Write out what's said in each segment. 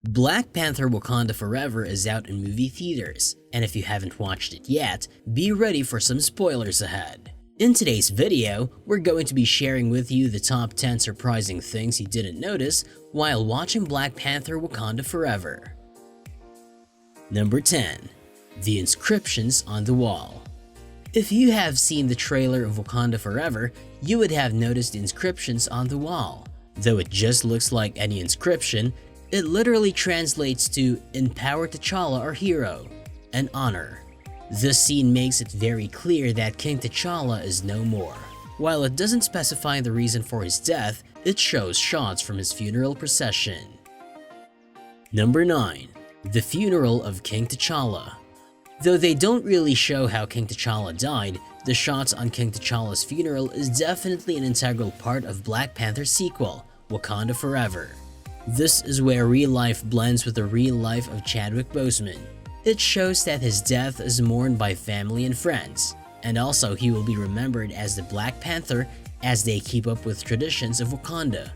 Black Panther Wakanda Forever is out in movie theaters, and if you haven't watched it yet, be ready for some spoilers ahead. In today's video, we're going to be sharing with you the top 10 surprising things you didn't notice while watching Black Panther Wakanda Forever. Number 10. The inscriptions on the wall. If you have seen the trailer of Wakanda Forever, you would have noticed the inscriptions on the wall. Though it just looks like any inscription, it literally translates to "Empower T'Challa our hero" and honor. This scene makes it very clear that King T'Challa is no more. While it doesn't specify the reason for his death, it shows shots from his funeral procession. Number 9. The funeral of King T'Challa. Though they don't really show how King T'Challa died, the shots on King T'Challa's funeral is definitely an integral part of Black Panther's sequel, Wakanda Forever. This is where real life blends with the real life of Chadwick Boseman. It shows that his death is mourned by family and friends, and also he will be remembered as the Black Panther as they keep up with traditions of Wakanda.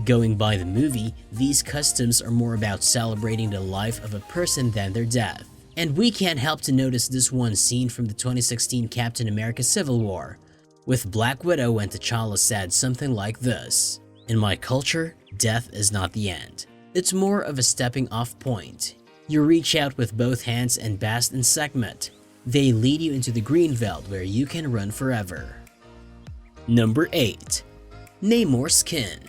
Going by the movie, these customs are more about celebrating the life of a person than their death. And we can't help to notice this one scene from the 2016 Captain America Civil War, with Black Widow when T'Challa said something like this: "In my culture, death is not the end. It's more of a stepping off point. You reach out with both hands and bask in segment. They lead you into the green belt where you can run forever." Number 8. Namor's skin.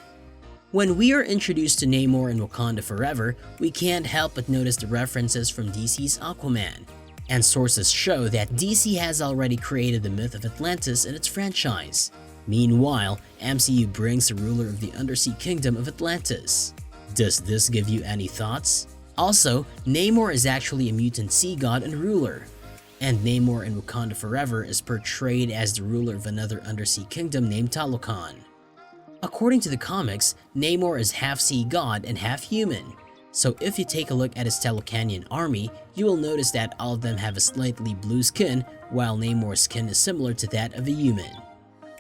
When we are introduced to Namor in Wakanda Forever, we can't help but notice the references from DC's Aquaman, and sources show that DC has already created the myth of Atlantis in its franchise. Meanwhile, MCU brings the ruler of the Undersea Kingdom of Atlantis. Does this give you any thoughts? Also, Namor is actually a mutant sea god and ruler, and Namor in Wakanda Forever is portrayed as the ruler of another undersea kingdom named Talokan. According to the comics, Namor is half sea god and half human, so if you take a look at his Talokanian army, you will notice that all of them have a slightly blue skin, while Namor's skin is similar to that of a human.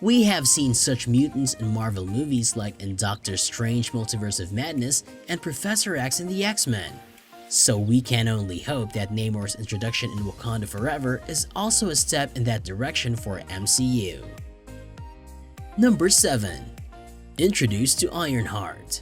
We have seen such mutants in Marvel movies like in Doctor Strange Multiverse of Madness and Professor X in the X-Men. So we can only hope that Namor's introduction in Wakanda Forever is also a step in that direction for MCU. Number 7. Introduced to Ironheart.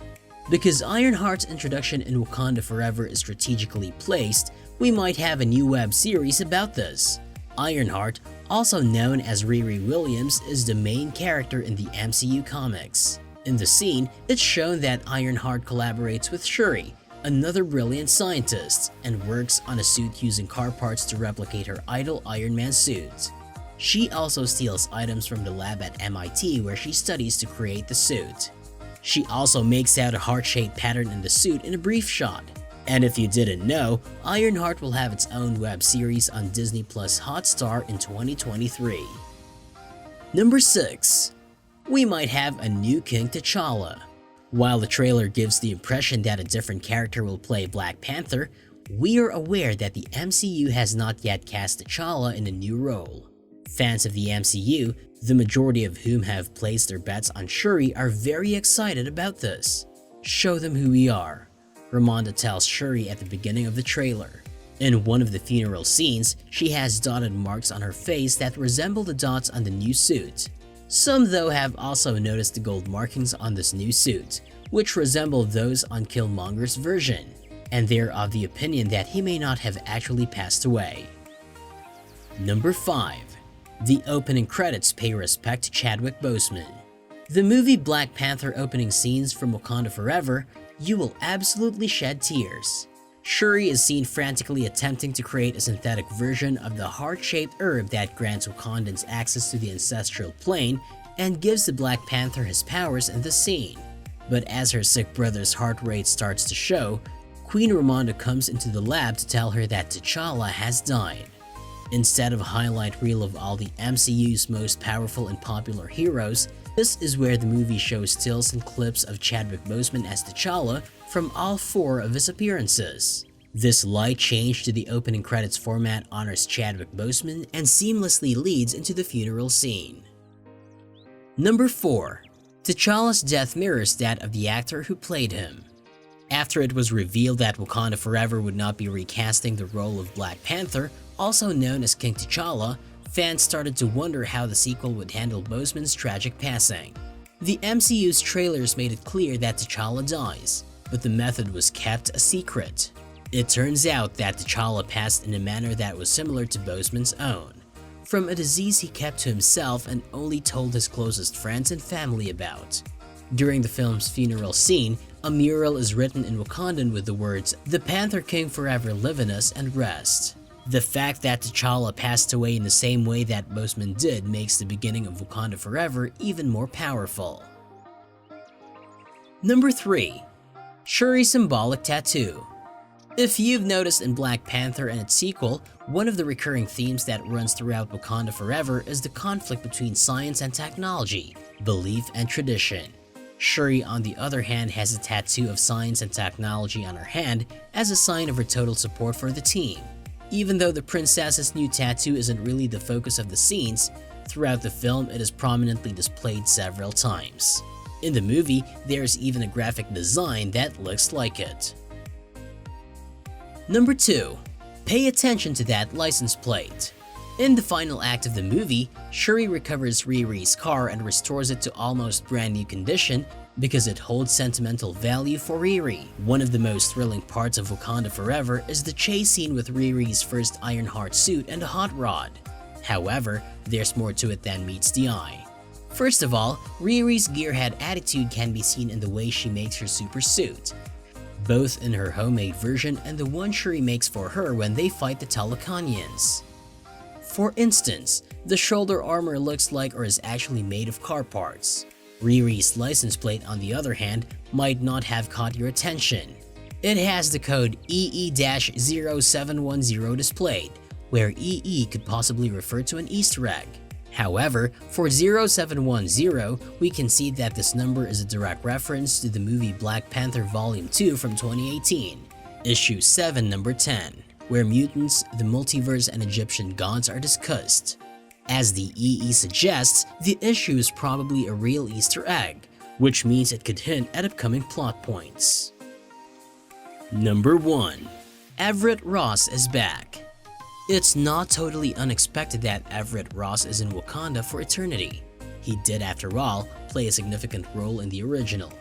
Because Ironheart's introduction in Wakanda Forever is strategically placed, we might have a new web series about this. Ironheart, also known as Riri Williams, is the main character in the MCU comics. In the scene, it's shown that Ironheart collaborates with Shuri, another brilliant scientist, and works on a suit using car parts to replicate her idol Iron Man's suit. She also steals items from the lab at MIT where she studies to create the suit. She also makes out a heart-shaped pattern in the suit in a brief shot. And if you didn't know, Ironheart will have its own web series on Disney Plus Hotstar in 2023. Number 6. We might have a new King T'Challa. While the trailer gives the impression that a different character will play Black Panther, we are aware that the MCU has not yet cast T'Challa in a new role. Fans of the MCU, the majority of whom have placed their bets on Shuri, are very excited about this. "Show them who we are," Ramonda tells Shuri at the beginning of the trailer. In one of the funeral scenes, she has dotted marks on her face that resemble the dots on the new suit. Some though have also noticed the gold markings on this new suit, which resemble those on Killmonger's version, and they're of the opinion that he may not have actually passed away. Number 5. The opening credits pay respect to Chadwick Boseman. The movie Black Panther opening scenes from Wakanda Forever, you will absolutely shed tears. Shuri is seen frantically attempting to create a synthetic version of the heart-shaped herb that grants Wakandans access to the ancestral plane and gives the Black Panther his powers in the scene. But as her sick brother's heart rate starts to show, Queen Ramonda comes into the lab to tell her that T'Challa has died. Instead of a highlight reel of all the MCU's most powerful and popular heroes, this is where the movie shows stills and clips of Chadwick Boseman as T'Challa from all 4 of his appearances. This light change to the opening credits format honors Chadwick Boseman and seamlessly leads into the funeral scene. Number 4. T'Challa's death mirrors that of the actor who played him. After it was revealed that Wakanda Forever would not be recasting the role of Black Panther, also known as King T'Challa, fans started to wonder how the sequel would handle Boseman's tragic passing. The MCU's trailers made it clear that T'Challa dies, but the method was kept a secret. It turns out that T'Challa passed in a manner that was similar to Boseman's own, from a disease he kept to himself and only told his closest friends and family about. During the film's funeral scene, a mural is written in Wakandan with the words, "The Panther King forever live in us and rest." The fact that T'Challa passed away in the same way that Boseman did makes the beginning of Wakanda Forever even more powerful. Number 3. Shuri's Symbolic Tattoo. If you've noticed in Black Panther and its sequel, one of the recurring themes that runs throughout Wakanda Forever is the conflict between science and technology, belief and tradition. Shuri, on the other hand, has a tattoo of science and technology on her hand as a sign of her total support for the team. Even though the princess's new tattoo isn't really the focus of the scenes, throughout the film it is prominently displayed several times. In the movie, there is even a graphic design that looks like it. Number 2. Pay attention to that license plate. In the final act of the movie, Shuri recovers Riri's car and restores it to almost brand new condition because it holds sentimental value for Riri. One of the most thrilling parts of Wakanda Forever is the chase scene with Riri's first Ironheart suit and a hot rod. However, there's more to it than meets the eye. First of all, Riri's gearhead attitude can be seen in the way she makes her super suit, both in her homemade version and the one Shuri makes for her when they fight the Talakanians. For instance, the shoulder armor looks like or is actually made of car parts. Riri's license plate, on the other hand, might not have caught your attention. It has the code EE-0710 displayed, where EE could possibly refer to an Easter egg. However, for 0710, we can see that this number is a direct reference to the movie Black Panther Volume 2 from 2018, Issue 7, Number 10, where mutants, the multiverse, and Egyptian gods are discussed. As the EE suggests, the issue is probably a real Easter egg, which means it could hint at upcoming plot points. Number 1. Everett Ross is back. It's not totally unexpected that Everett Ross is in Wakanda for eternity. He did, after all, play a significant role in the original.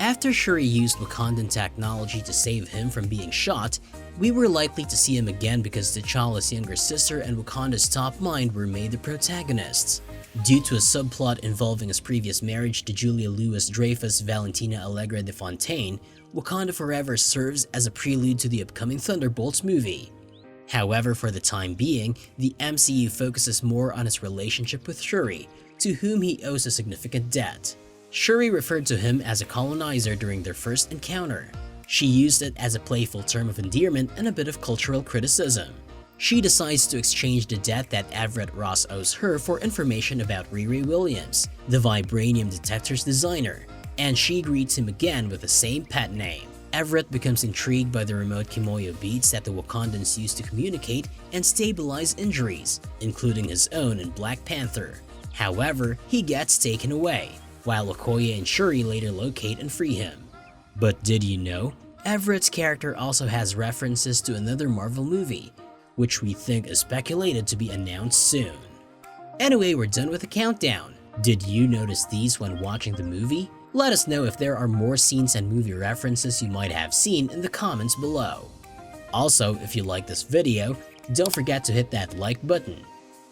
After Shuri used Wakandan technology to save him from being shot, we were likely to see him again because T'Challa's younger sister and Wakanda's top mind were made the protagonists. Due to a subplot involving his previous marriage to Julia Louis-Dreyfus Valentina Allegra de Fontaine, Wakanda Forever serves as a prelude to the upcoming Thunderbolts movie. However, for the time being, the MCU focuses more on his relationship with Shuri, to whom he owes a significant debt. Shuri referred to him as a colonizer during their first encounter. She used it as a playful term of endearment and a bit of cultural criticism. She decides to exchange the debt that Everett Ross owes her for information about Riri Williams, the vibranium detector's designer, and she greets him again with the same pet name. Everett becomes intrigued by the remote Kimoyo beads that the Wakandans use to communicate and stabilize injuries, including his own in Black Panther. However, he gets taken away, while Okoye and Shuri later locate and free him. But did you know? Everett's character also has references to another Marvel movie, which we think is speculated to be announced soon. Anyway, we're done with the countdown. Did you notice these when watching the movie? Let us know if there are more scenes and movie references you might have seen in the comments below. Also, if you like this video, don't forget to hit that like button.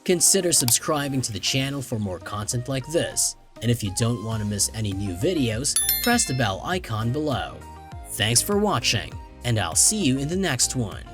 Consider subscribing to the channel for more content like this. And if you don't want to miss any new videos, press the bell icon below. Thanks for watching, and I'll see you in the next one.